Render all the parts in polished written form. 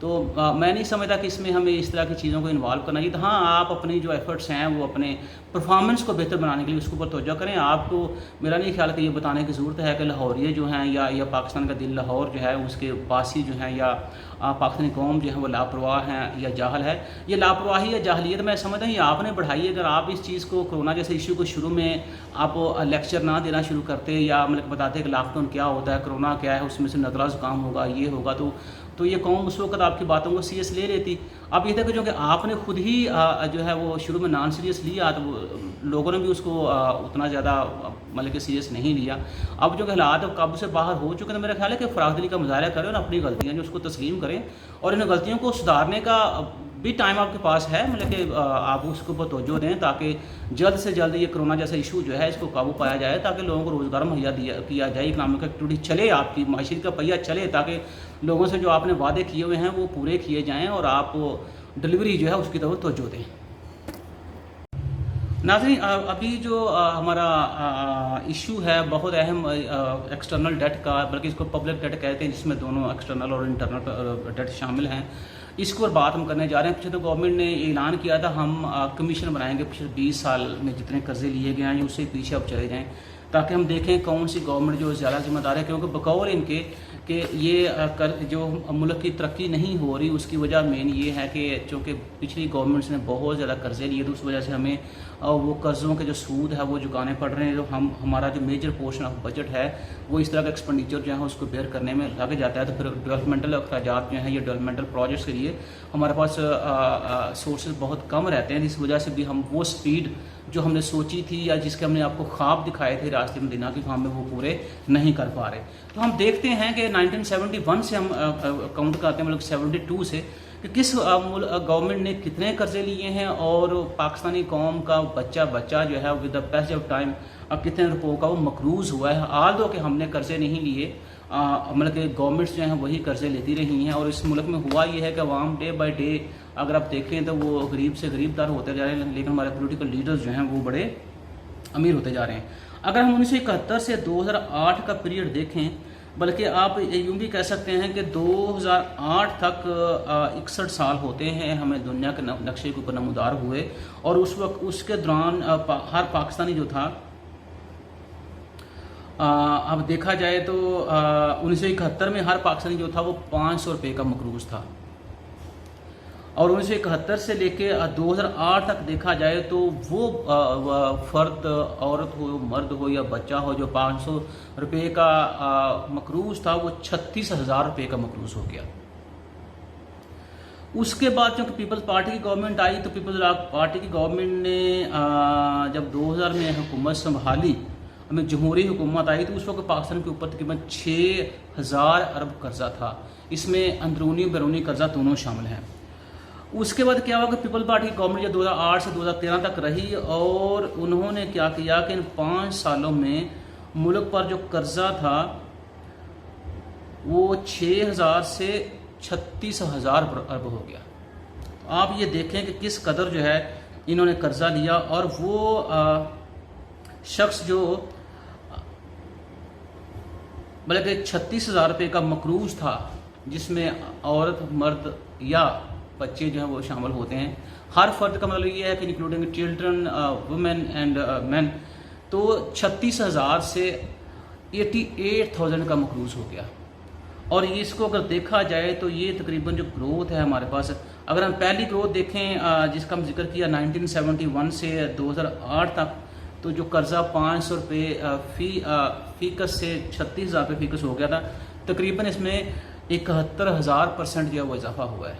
تو میں نہیں سمجھتا کہ اس میں ہمیں اس طرح کی چیزوں کو انوالو کرنا چاہیے. ہاں آپ اپنی جو ایفرٹس ہیں وہ اپنے پرفارمنس کو بہتر بنانے کے لیے اس کے اوپر توجہ کریں. آپ کو میرا نہیں خیال کہ یہ بتانے کی ضرورت ہے کہ لاہوریے جو ہیں یا پاکستان کا دل لاہور جو ہے اس کے باسی جو ہیں یا پاکستانی قوم جو ہے وہ لاپرواہ ہیں یا جاہل ہے. یہ لاپرواہی یا جاہلیت میں سمجھتا ہوں یہ آپ نے بڑھائی ہے. اگر آپ اس چیز کو کرونا جیسے ایشو کو شروع میں آپ لیکچر نہ دینا شروع کرتے یا مطلب بتاتے کہ لاک ڈاؤن کیا ہوتا ہے, کرونا کیا ہے, اس میں سے نزلہ زکام ہوگا, یہ ہوگا, تو یہ قوم اس وقت آپ کی باتوں کو سیریس لے لیتی. اب یہ تھا کہ جو کہ آپ نے خود ہی جو ہے وہ شروع میں نان سیریس لیا تو لوگوں نے بھی اس کو اتنا زیادہ مطلب کہ سیریس نہیں لیا. اب جو کہ حالات قابو سے باہر ہو چکے ہیں, میرا خیال ہے کہ فراغ دلی کا مظاہرہ کریں اور اپنی غلطیاں جو اس کو تسلیم کریں اور ان غلطیوں کو سدھارنے کا بھی ٹائم آپ کے پاس ہے. مطلب کہ آپ اس کو اوپر توجہ دیں تاکہ جلد سے جلد یہ کرونا جیسا ایشو جو ہے اس کو قابو پایا جائے تاکہ لوگوں کو روزگار مہیا کیا جائے, اکنامک ایکٹیویٹی چلے, آپ کی معیشت کا پہیہ چلے, تاکہ لوگوں سے جو آپ نے وعدے کیے ہوئے ہیں وہ پورے کیے جائیں اور آپ ڈلیوری جو ہے اس کی طرف توجہ دیں. ناظرین, ابھی جو ہمارا ایشو ہے بہت اہم ایکسٹرنل ڈیٹ کا, بلکہ اس کو پبلک ڈیٹ کہتے ہیں جس میں دونوں ایکسٹرنل اور انٹرنل ڈیٹ شامل ہیں, اس کو بات ہم کرنے جا رہے ہیں. پیچھے تو گورنمنٹ نے اعلان کیا تھا ہم کمیشن بنائیں گے پچھلے 20 سال میں جتنے قرضے لیے گئے ہیں اس سے پیچھے اب چلے جائیں تاکہ ہم دیکھیں کون سی گورنمنٹ جو زیادہ ذمہ دار ہے, کیونکہ بقول ان کے کہ یہ جو ملک کی ترقی نہیں ہو رہی اس کی وجہ مین یہ ہے کہ چونکہ پچھلی گورنمنٹس نے بہت زیادہ قرضے لیے تو اس وجہ سے ہمیں وہ قرضوں کے جو سود ہے وہ چکانے پڑ رہے ہیں. جو ہمارا جو میجر پورشن آف بجٹ ہے وہ اس طرح کا ایکسپینڈیچر جو ہے اس کو بیئر کرنے میں لگ جاتا ہے. تو پھر ڈیولپمنٹل اخراجات جو ہیں یا ڈیولپمنٹل پروجیکٹس کے لیے ہمارے پاس سورسز بہت کم رہتے ہیں, اس وجہ سے بھی ہم وہ سپیڈ جو ہم نے سوچی تھی یا جس کے ہم نے آپ کو خواب دکھائے تھے راستے مدینہ کے ہم وہ پورے نہیں کر پا رہے. تو ہم دیکھتے ہیں کہ 1971 سے ہم کاؤنٹ کرتے ہیں, مطلب 72 سے, کہ کس گورنمنٹ نے کتنے قرضے لیے ہیں اور پاکستانی قوم کا بچہ جو ہے with the piece of time کتنے روپوں کا وہ مقروض ہوا ہے. آل دو کہ ہم نے قرضے نہیں لیے, مطلب کہ گورنمنٹس جو ہیں وہی قرضے لیتی رہی ہیں, اور اس ملک میں ہوا یہ ہے کہ عوام ڈے بائی ڈے اگر آپ دیکھیں تو وہ غریب سے غریب تر ہوتے جا رہے ہیں, لیکن ہمارے پولیٹیکل لیڈرز جو ہیں وہ بڑے امیر ہوتے جا رہے ہیں. اگر ہم 1971 سے 2008 کا پیریڈ دیکھیں, بلکہ آپ یوں بھی کہہ سکتے ہیں کہ 2008 تک 61 سال ہوتے ہیں ہمیں دنیا کے نقشے کے اوپر نمودار ہوئے, اور اس وقت اس کے دوران ہر پاکستانی جو تھا, اب دیکھا جائے تو 1971 میں ہر پاکستانی جو تھا وہ 500 روپے کا مقروض تھا, اور 1971 سے لے کے 2008 تک دیکھا جائے تو وہ فرد, عورت ہو, مرد ہو یا بچہ ہو, جو 500 روپے کا مقروض تھا وہ 36,000 روپے کا مقروض ہو گیا. اس کے بعد چونکہ پیپلز پارٹی کی گورنمنٹ آئی تو پیپلز پارٹی کی گورنمنٹ نے جب 2000 میں حکومت سنبھالی, ہمیں جمہوری حکومت آئی, تو اس وقت پاکستان کے اوپر تقریباً 6,000 ارب قرضہ تھا, اس میں اندرونی بیرونی قرضہ دونوں شامل ہیں. اس کے بعد کیا ہوا کہ پیپل پارٹی کی گورنمنٹ جو 2008 سے 2013 تک رہی, اور انہوں نے کیا کیا کہ ان 5 سالوں میں ملک پر جو قرضہ تھا وہ 6,000 سے 36,000 ارب ہو گیا. آپ یہ دیکھیں کہ کس قدر جو ہے انہوں نے قرضہ لیا, اور وہ شخص جو بلکہ 36,000 روپے کا مقروض تھا, جس میں عورت, مرد یا بچے جو ہیں وہ شامل ہوتے ہیں, ہر فرد کا مطلب یہ ہے کہ انکلوڈنگ چلڈرن, وومن اینڈ مین, تو 36,000 سے 88,000 کا مقروض ہو گیا. اور اس کو اگر دیکھا جائے تو یہ تقریباً جو گروتھ ہے ہمارے پاس, اگر ہم پہلی گروتھ دیکھیں جس کا ہم ذکر کیا 1971 سے 2008 تک, تو جو قرضہ 500 روپے فیکس سے 36,000 روپے فیکس ہو گیا تھا, تقریباً اس میں 71,000% جو ہے وہ اضافہ ہوا ہے.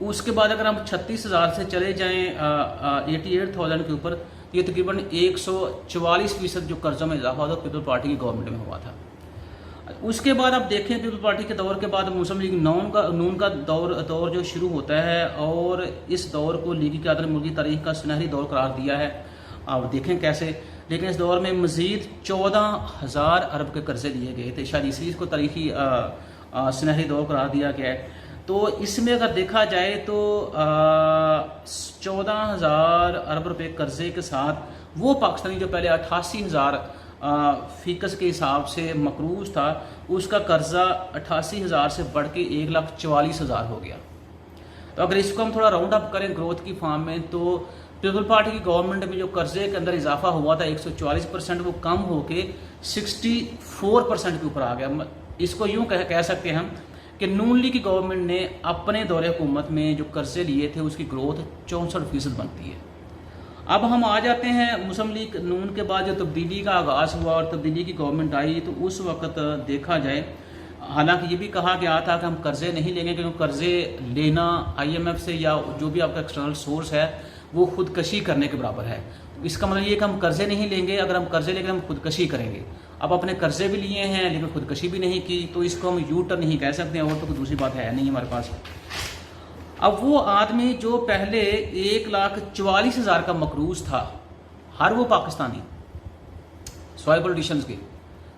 اس کے بعد اگر ہم 36,000 سے چلے جائیں 88,000 کے اوپر, تو یہ تقریباً 144% جو قرضوں میں اضافہ ہوتا پیپل پارٹی کی گورنمنٹ میں ہوا تھا. اس کے بعد آپ دیکھیں پیپل پارٹی کے دور کے بعد مسلم لیگ نون کا دور جو شروع ہوتا ہے, اور اس دور کو لیگی قیادت نے ملکی تاریخ کا سنہری دور قرار دیا ہے. آپ دیکھیں کیسے, لیکن اس دور میں مزید 14,000 ارب کے قرضے لیے گئے تھے, شاید اس لیے اس کو تاریخی سنہری دور قرار دیا گیا ہے. تو اس میں اگر دیکھا جائے تو 14,000 ارب روپے قرضے کے ساتھ وہ پاکستانی جو پہلے 88,000 فیکس کے حساب سے مقروض تھا، اس کا قرضہ 88,000 سے بڑھ کے 1,44,000 ہو گیا۔ تو اگر اس کو ہم تھوڑا راؤنڈ اپ کریں گروتھ کی فارم میں، تو پیپل پارٹی کی گورنمنٹ میں جو قرضے کے اندر اضافہ ہوا تھا 144%، وہ کم ہو کے 64% کے اوپر آ گیا۔ اس کو یوں کہہ سکتے ہیں ہم کہ نون لیگ کی گورنمنٹ نے اپنے دور حکومت میں جو قرضے لیے تھے اس کی گروتھ 64% بنتی ہے۔ اب ہم آ جاتے ہیں مسلم لیگ نون کے بعد جو تبدیلی کا آغاز ہوا اور تبدیلی کی گورنمنٹ آئی، تو اس وقت دیکھا جائے، حالانکہ یہ بھی کہا گیا تھا کہ ہم قرضے نہیں لیں گے، کیونکہ قرضے لینا IMF سے یا جو بھی آپ کا ایکسٹرنل سورس ہے وہ خودکشی کرنے کے برابر ہے۔ اس کا مطلب یہ کہ ہم قرضے نہیں لیں گے، اگر ہم قرضے لیں گے ہم خودکشی کریں گے۔ اب اپنے قرضے بھی لیے ہیں لیکن خودکشی بھی نہیں کی، تو اس کو ہم یو ٹرن نہیں کہہ سکتے، اور تو کوئی دوسری بات ہے نہیں ہمارے پاس۔ اب وہ آدمی جو پہلے 1,44,000 کا مقروض تھا، ہر وہ پاکستانی سوائے پولیٹیشنز کے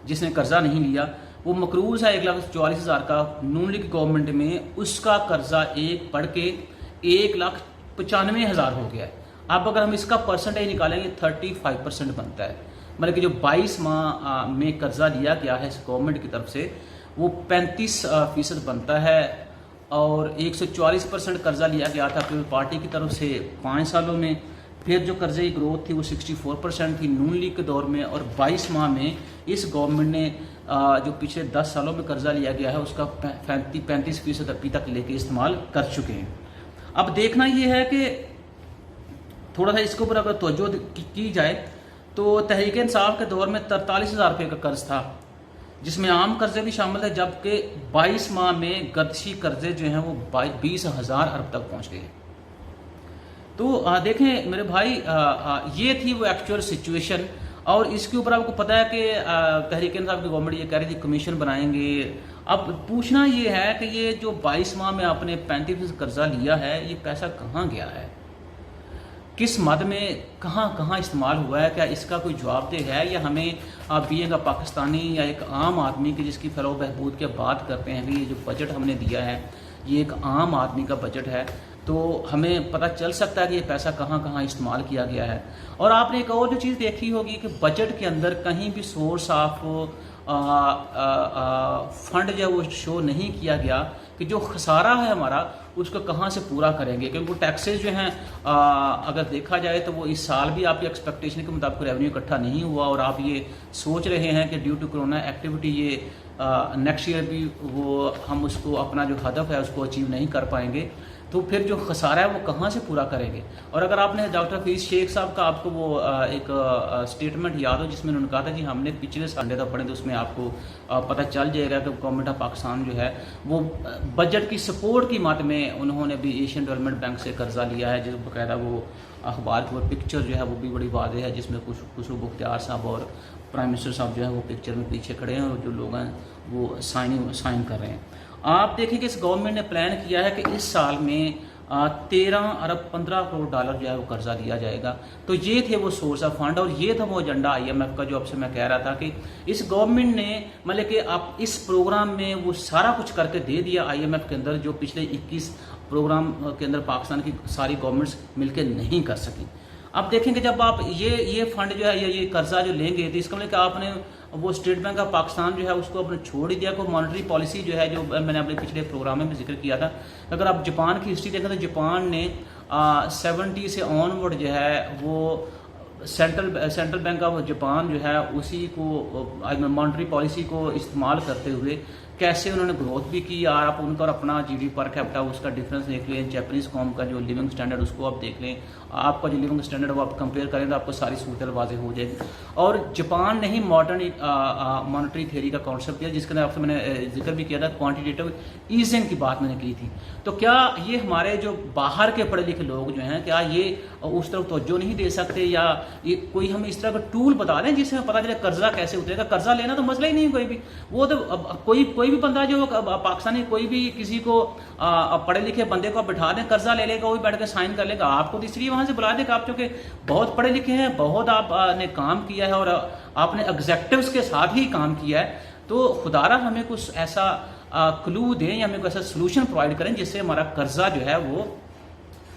جس نے قرضہ نہیں لیا، وہ مقروض ہے 1,44,000 کا، نون لیگ گورنمنٹ میں اس کا قرضہ بڑھ کے 1,95,000 ہو گیا ہے۔ اب اگر ہم اس کا پرسنٹیج نکالیں گے 35% بنتا ہے، مطلب کہ جو 22 ماہ میں قرضہ لیا گیا ہے اس گورنمنٹ کی طرف سے وہ 35% بنتا ہے، اور 144% قرضہ لیا گیا تھا پیپل پارٹی کی طرف سے 5 سالوں میں۔ پھر جو قرضے کی گروتھ تھی وہ 64% تھی نون لیگ کے دور میں، اور 22 ماہ میں اس گورنمنٹ نے جو پچھلے 10 سالوں میں قرضہ لیا گیا ہے اس کا 35% ابھی تک لے کے استعمال کر چکے ہیں۔ اب دیکھنا یہ ہے کہ تھوڑا سا اس کے اوپر اگر توجہ کی جائے تو تحریک انصاف کے دور میں 43,000 روپے کا قرض تھا، جس میں عام قرضے بھی شامل ہے، جبکہ 22 ماہ میں گردشی قرضے جو ہیں وہ 20,000 ارب تک پہنچ گئے۔ تو دیکھیں میرے بھائی، یہ تھی وہ ایکچوئل سچویشن، اور اس کے اوپر آپ کو پتہ ہے کہ تحریک انصاف کی گورنمنٹ یہ کہہ رہی تھی کمیشن بنائیں گے۔ اب پوچھنا یہ ہے کہ یہ جو 22 ماہ میں آپ نے 35% قرضہ لیا ہے، یہ پیسہ کہاں گیا ہے، کس مد میں کہاں استعمال ہوا ہے؟ کیا اس کا کوئی جواب دہ ہے، یا ہمیں بینگ اے پاکستانی یا ایک عام آدمی کی جس کی فلاح و بہبود کی بات کرتے ہیں کہ یہ جو بجٹ ہم نے دیا ہے یہ ایک عام آدمی کا بجٹ ہے، تو ہمیں پتہ چل سکتا ہے کہ یہ پیسہ کہاں استعمال کیا گیا ہے؟ اور آپ نے ایک اور جو چیز دیکھی ہوگی کہ بجٹ کے اندر کہیں بھی سورس آف فنڈ جو وہ شو نہیں کیا گیا کہ جو خسارہ ہے ہمارا اس کو کہاں سے پورا کریں گے، کیونکہ وہ ٹیکسز جو ہیں اگر دیکھا جائے تو وہ اس سال بھی آپ کی ایکسپیکٹیشن کے مطابق ریونیو اکٹھا نہیں ہوا، اور آپ یہ سوچ رہے ہیں کہ ڈیو ٹو کرونا ایکٹیویٹی یہ نیکسٹ ایئر بھی وہ ہم اس کو اپنا جو ہدف ہے اس کو اچیو نہیں کر پائیں گے، تو پھر جو خسارہ ہے وہ کہاں سے پورا کریں گے؟ اور اگر آپ نے ڈاکٹر حفیظ شیخ صاحب کا آپ کو وہ ایک اسٹیٹمنٹ یاد ہو جس میں انہوں نے کہا تھا کہ ہم نے پچھلے سنڈے تک پڑھیں، تو اس میں آپ کو پتہ چل جائے گا کہ گورنمنٹ آف پاکستان جو ہے وہ بجٹ کی سپورٹ کی مد میں انہوں نے بھی ایشین ڈیولپمنٹ بینک سے قرضہ لیا ہے، جس باقاعدہ وہ اخبار کے اوپر پکچر جو ہے وہ بھی بڑی واضح ہے، جس میں خسرو بختیار صاحب اور پرائم منسٹر صاحب جو ہے وہ پکچر میں پیچھے کھڑے ہیں، اور جو لوگ ہیں وہ سائن کر رہے ہیں۔ آپ دیکھیں کہ اس گورنمنٹ نے پلان کیا ہے کہ اس سال میں 13 ارب 15 کروڑ ڈالر جو ہے وہ قرضہ دیا جائے گا، تو یہ تھے وہ سورس آف فنڈ، اور یہ تھا وہ ایجنڈا IMF کا جو اب سے میں کہہ رہا تھا کہ اس گورنمنٹ نے مطلب کہ آپ اس پروگرام میں وہ سارا کچھ کر کے دے دیا IMF کے اندر، جو پچھلے 21 پروگرام کے اندر پاکستان کی ساری گورنمنٹس مل کے نہیں کر سکیں۔ اب دیکھیں کہ جب آپ یہ فنڈ جو ہے یا یہ قرضہ جو لیں گے تو اس کا مطلب کہ آپ نے وہ اسٹیٹ بینک آف پاکستان جو ہے اس کو اپنے چھوڑ ہی دیا، کو مانیٹری پالیسی جو ہے جو میں نے اپنے پچھلے پروگرام میں بھی ذکر کیا تھا۔ اگر آپ جاپان کی ہسٹری دیکھیں تو جاپان نے 70 سے آن ورڈ جو ہے وہ سینٹرل بینک آف جاپان جو ہے اسی کو مانیٹری پالیسی کو استعمال کرتے ہوئے کیسے انہوں نے گروتھ بھی کی، اور آپ ان کا اپنا جی ڈی پر کیپٹا اس کا ڈفرینس دیکھ لیں، جیپنیز قوم کا جو لیونگ سٹینڈرڈ اس کو آپ دیکھ لیں، آپ کا جو لیونگ سٹینڈرڈ وہ آپ کمپیئر کریں تو آپ کو ساری صورتحال واضح ہو جائے گی۔ اور جاپان نے ہی ماڈرن مانیٹری تھیوری کا کانسیپٹ دیا، جس کے اندر آپ سے میں نے ذکر بھی کیا تھا، کوانٹیٹیو ایزنگ کی بات میں نے کی تھی۔ تو کیا یہ ہمارے جو باہر کے پڑھے لکھے لوگ جو ہیں کیا یہ اس طرف توجہ نہیں دے سکتے، یا یہ کوئی ہمیں اس طرح کا ٹول بتا دیں جس سے پتہ چلے قرضہ کیسے اترے گا؟ قرضہ لینا تو مسئلہ ہی نہیں ہے کوئی بھی، وہ تو کوئی بھی بندہ جو پاکستانی کوئی بھی کسی کو پڑھے لکھے بندے کو بٹھا دیں قرضہ لے لے گا، وہ بھی بیٹھ کے سائن کر لے گا، آپ کو تو اس لیے وہاں سے بلا دے گا، آپ چونکہ بہت پڑھے لکھے ہیں، بہت آپ نے کام کیا ہے اور آپ نے ایگزیکٹوز کے ساتھ ہی کام کیا ہے، تو خدا را ہمیں کچھ ایسا کلو دیں یا ہمیں کوئی ایسا سلوشن پرووائڈ کریں جس سے ہمارا قرضہ جو ہے وہ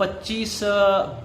25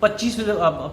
25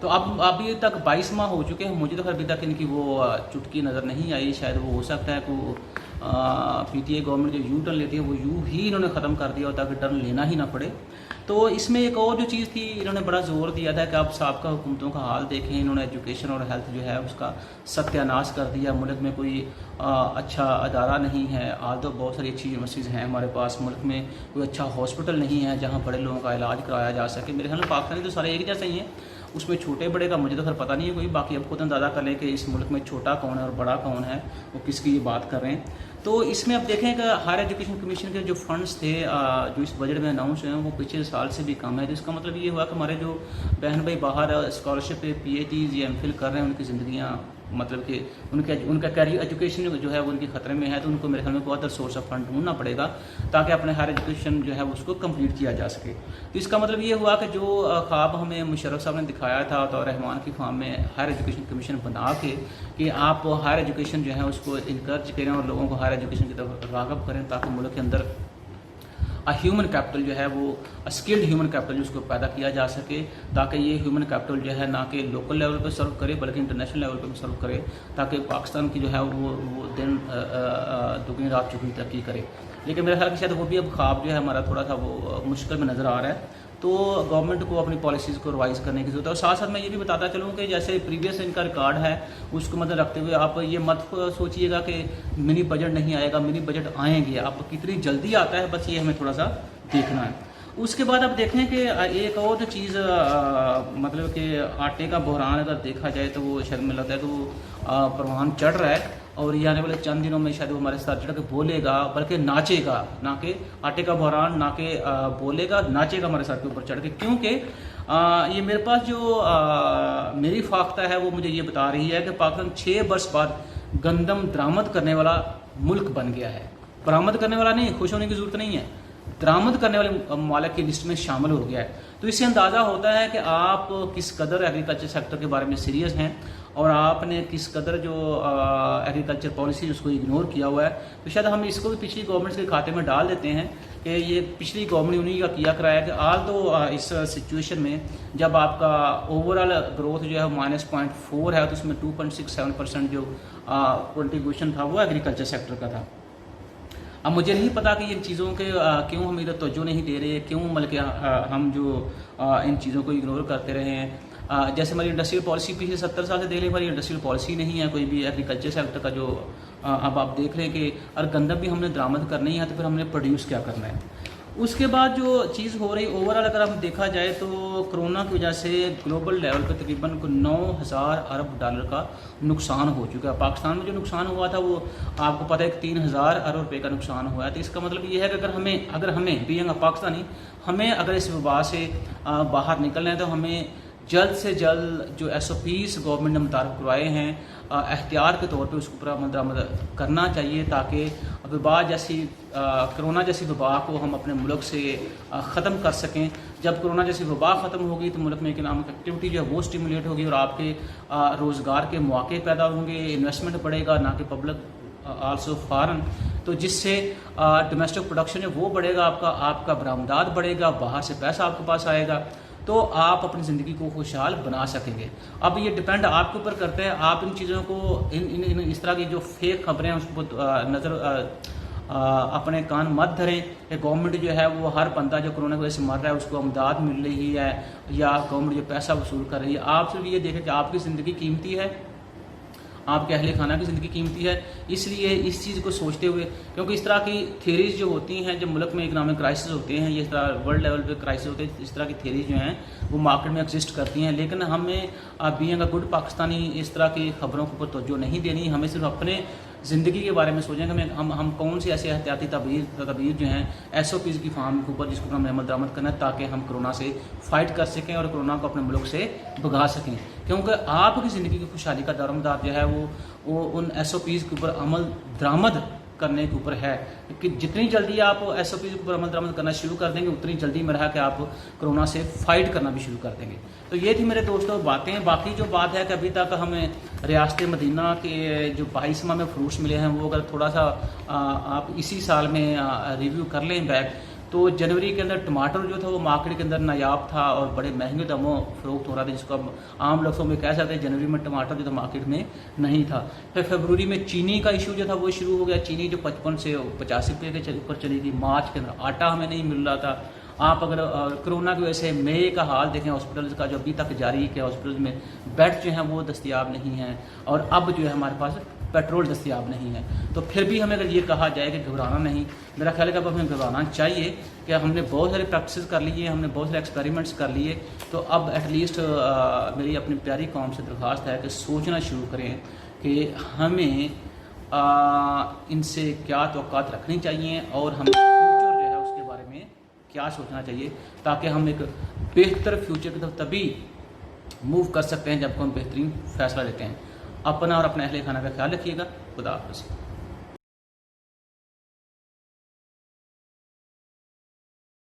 تو اب ابھی تک 22 ماہ ہو چکے ہیں، مجھے تو ابھی تک ان کی وہ چٹکی نظر نہیں آئی. شاید وہ ہو سکتا ہے کہ پی ٹی آئی گورنمنٹ جو یو ٹرن لیتی ہے وہ یوں ہی انہوں نے ختم کر دیا تاکہ ٹرن لینا ہی نہ پڑے. تو اس میں ایک اور جو چیز تھی، انہوں نے بڑا زور دیا تھا کہ آپ سابقہ حکومتوں کا حال دیکھیں. انہوں نے ایجوکیشن اور ہیلتھ جو ہے اس کا ستیہ ناش کر دیا. ملک میں کوئی اچھا ادارہ نہیں ہے. تو بہت ساری اچھی یونیورسٹیز ہیں ہمارے پاس، ملک میں کوئی اچھا ہاسپٹل نہیں ہے جہاں بڑے لوگوں کا علاج کرایا جا سکے. میرے خیال میں پاکستانی تو سارے ایک جیسے ہی ہیں، اس میں چھوٹے بڑے کا مجھے تو خیر پتہ نہیں ہے کوئی. باقی اب خود اندازہ کر لیں کہ اس ملک میں چھوٹا کون ہے اور بڑا کون ہے، وہ کس کی بات کر رہے ہیں. تو اس میں اب دیکھیں کہ ہائر ایجوکیشن کمیشن کے جو فنڈز تھے جو اس بجٹ میں اناؤنس ہوئے ہیں وہ پچھلے سال سے بھی کم ہے. تو اس کا مطلب یہ ہوا کہ ہمارے جو بہن بھائی باہر اسکالرشپ پہ پی ایچ ڈیز یا ایم فل کر رہے ہیں، ان کی زندگیاں مطلب کہ ان کا کیریئر ایجوکیشن جو ہے وہ ان کی خطرے میں ہے. تو ان کو میرے خیال میں کوئی ادر سورس آف فنڈ ڈھونڈنا پڑے گا تاکہ اپنے ہائر ایجوکیشن جو ہے اس کو کمپلیٹ کیا جا سکے. تو اس کا مطلب یہ ہوا کہ جو خواب ہمیں مشرف صاحب نے دکھایا تھا تو رحمان کی فارم میں ہائر ایجوکیشن کمیشن بنا کے کہ آپ ہائر ایجوکیشن جو ہے اس کو انکریج کریں اور لوگوں کو ہائر ایجوکیشن کی طرف راغب کریں تاکہ ملک کے اندر ہیومن کیپٹل جو ہے وہ اسکلڈ ہیومن کیپٹل اس کو پیدا کیا جا سکے، تاکہ یہ ہیومن کیپٹل جو ہے نہ کہ لوکل لیول پہ سرو کرے بلکہ انٹرنیشنل لیول پہ بھی سرو کرے، تاکہ پاکستان کی جو ہے وہ دن دگنی رات چگنی ترقی کرے. لیکن میرے خیال کہ شاید وہ بھی اب خواب جو ہے ہمارا تھوڑا سا وہ مشکل میں نظر آ رہا ہے. تو گورنمنٹ کو اپنی پالیسیز کو ریوائز کرنے کی ضرورت ہے. اور ساتھ ساتھ میں یہ بھی بتاتا چلوں کہ جیسے پریویس ان کا ریکارڈ ہے اس کو مدد رکھتے ہوئے آپ یہ مت سوچیے گا کہ منی بجٹ نہیں آئے گا. منی بجٹ آئیں گے، اب کتنی جلدی آتا ہے بس یہ ہمیں تھوڑا سا دیکھنا ہے. اس کے بعد اب دیکھیں کہ ایک اور جو چیز مطلب کہ آٹے کا بحران اگر دیکھا جائے تو وہ شاید مجھے لگتا ہے کہ وہ پروان چڑھ رہا ہے اور یہ آنے والے چند دنوں میں شاید وہ ہمارے ساتھ چڑھ کے بولے گا بلکہ ناچے گا، نہ کہ آٹے کا بحران نہ کہ بولے گا، ناچے گا ہمارے ساتھ کے اوپر چڑھ کے. کیونکہ یہ میرے پاس جو میری فاختہ ہے وہ مجھے یہ بتا رہی ہے کہ پاکستان 6 برس بعد گندم درآمد کرنے والا ملک بن گیا ہے. برآمد کرنے والا نہیں، خوش ہونے کی ضرورت نہیں ہے، درآمد کرنے والے ممالک کی لسٹ میں شامل ہو گیا ہے. تو اس سے اندازہ ہوتا ہے کہ آپ کس قدر ایگریکلچر سیکٹر کے بارے میں سیریس ہیں اور آپ نے کس قدر جو ایگریکلچر پالیسی اس کو اگنور کیا ہوا ہے. تو شاید ہم اس کو بھی پچھلی گورنمنٹس کے کھاتے میں ڈال دیتے ہیں کہ یہ پچھلی گورنمنٹ انہیں کا کیا کرایا کہ آل تو اس سچویشن میں جب آپ کا اوور آل گروتھ جو ہے -0.4 ہے تو اس میں 2.67% جو کنٹریبیوشن تھا وہ ایگریکلچر سیکٹر کا تھا. اب مجھے نہیں پتا کہ ان چیزوں کے کیوں ہم ادھر توجہ نہیں دے رہے، کیوں بلکہ ہم جو ان چیزوں کو اگنور کرتے رہے ہیں. جیسے ہماری انڈسٹریل پالیسی پچھلے 70 سال سے دیکھ لیں، ہماری انڈسٹریل پالیسی نہیں ہے کوئی بھی ایگریکلچر سیکٹر کا. جو اب آپ دیکھ لیں کہ اگر گندم بھی ہم نے درآمد کرنی ہے تو پھر ہم نے پروڈیوس کیا کرنا ہے. اس کے بعد جو چیز ہو رہی اوور آل اگر ہم دیکھا جائے تو کرونا کی وجہ سے گلوبل لیول پہ تقریباً 9,000 ارب ڈالر کا نقصان ہو چکا ہے. پاکستان میں جو نقصان ہوا تھا وہ آپ کو پتہ ہے کہ 3,000 ارب روپے کا نقصان ہوا ہے. تو اس کا مطلب یہ ہے کہ اگر ہمیں بینگ پاکستانی ہمیں اگر اس وبا سے باہر نکلنا ہے تو ہمیں جلد سے جلد جو SOPs گورنمنٹ نے متعارف کروائے ہیں احتیاط کے طور پہ اس کو درآمد کرنا چاہیے تاکہ وبا جیسی کرونا جیسی وبا کو ہم اپنے ملک سے ختم کر سکیں. جب کرونا جیسی وبا ختم ہوگی تو ملک میں اکنامک ایکٹیویٹی جو ہے وہ اسٹیمولیٹ ہوگی اور آپ کے روزگار کے مواقع پیدا ہوں گے، انویسٹمنٹ بڑھے گا نہ کہ پبلک آلسو فارن. تو جس سے ڈومیسٹک پروڈکشن ہے وہ بڑھے گا، آپ کا برآمدات بڑھے گا، باہر سے پیسہ آپ کے پاس آئے گا تو آپ اپنی زندگی کو خوشحال بنا سکیں گے. اب یہ ڈپینڈ آپ کے اوپر کرتا ہے، آپ ان چیزوں کو اس طرح کی جو فیک خبریں ہیں اس کو نظر اپنے کان مت دھریں کہ گورنمنٹ جو ہے وہ ہر بندہ جو کرونا کی وجہ سے مر رہا ہے اس کو امداد مل رہی ہے یا گورنمنٹ جو پیسہ وصول کر رہی ہے. آپ صرف یہ دیکھیں کہ آپ کی زندگی قیمتی ہے، آپ کے اہل خانہ کی زندگی قیمتی ہے. اس لیے اس چیز کو سوچتے ہوئے، کیونکہ اس طرح کی تھیریز جو ہوتی ہیں جب ملک میں اکنامک کرائسس ہوتے ہیں، اس طرح ورلڈ لیول پہ کرائسس ہوتے ہیں، اس طرح کی تھیریز جو ہیں وہ مارکیٹ میں ایگزسٹ کرتی ہیں. لیکن ہمیں بینگ اے گڈ پاکستانی اس طرح کی خبروں کے اوپر توجہ نہیں دینی. ہمیں صرف اپنے زندگی کے بارے میں سوچیں کہ ہم کون سی ایسے احتیاطی تدابیر جو ہیں SOPs کی فارم کے اوپر جس کو ہم عمل درآمد کرنا ہے تاکہ ہم کرونا سے فائٹ کر سکیں اور کرونا کو اپنے ملک سے بھگا سکیں. کیونکہ آپ کی زندگی کی خوشحالی کا دارمدار جو ہے وہ ان SOPs کے اوپر عمل درآمد کرنے کے اوپر ہے کہ جتنی جلدی آپ SOPs کے اوپر عمل درآمد کرنا شروع کر دیں گے اتنی جلدی میرا ہے کہ آپ کرونا سے فائٹ کرنا بھی شروع کر دیں گے. تو یہ تھی میرے دوستوں باتیں. باقی جو بات ہے کہ ابھی تک ہمیں ریاست مدینہ کے جو 22 ماہ میں فروٹس ملے ہیں وہ اگر تھوڑا سا آپ اسی سال میں ریویو کر لیں بیک تو جنوری کے اندر ٹماٹر جو تھا وہ مارکیٹ کے اندر نایاب تھا اور بڑے مہنگے داموں فروخت ہو رہا تھا، جس کو ہم عام لفظوں میں کہہ سکتے ہیں جنوری میں ٹماٹر جو تھا مارکیٹ میں نہیں تھا۔ پھر فروری میں چینی کا ایشو جو تھا وہ شروع ہو گیا، چینی جو 55 سے 50 روپے کے اوپر چلی تھی۔ مارچ کے اندر آٹا ہمیں نہیں مل رہا تھا۔ آپ اگر کرونا کی وجہ سے مئی کا حال دیکھیں ہاسپٹلز کا جو ابھی تک جاری ہے کہ ہاسپٹلز میں بیڈ جو ہیں وہ دستیاب نہیں ہیں، اور اب جو ہے ہمارے پاس پیٹرول دستیاب نہیں ہے۔ تو پھر بھی ہمیں اگر یہ کہا جائے کہ گھبرانا نہیں، میرا خیال ہے کہ اب ہمیں گھبرانا چاہیے کہ ہم نے بہت سارے پریکٹسز کر لیے، ہم نے بہت سارے ایکسپیریمنٹس کر لیے، تو اب ایٹ لیسٹ میری اپنی پیاری قوم سے درخواست ہے کہ سوچنا شروع کریں کہ ہمیں ان سے کیا توقعات رکھنی چاہیے اور ہمیں فیوچر جو ہے اس کے بارے میں کیا سوچنا چاہیے، تاکہ ہم ایک بہتر فیوچر کی طرف تبھی موو کر سکتے ہیں جب ہم بہترین فیصلہ لیتے ہیں۔ اپنا اور اپنے اہل خانہ کا خیال رکھیے گا۔ خدا حافظ۔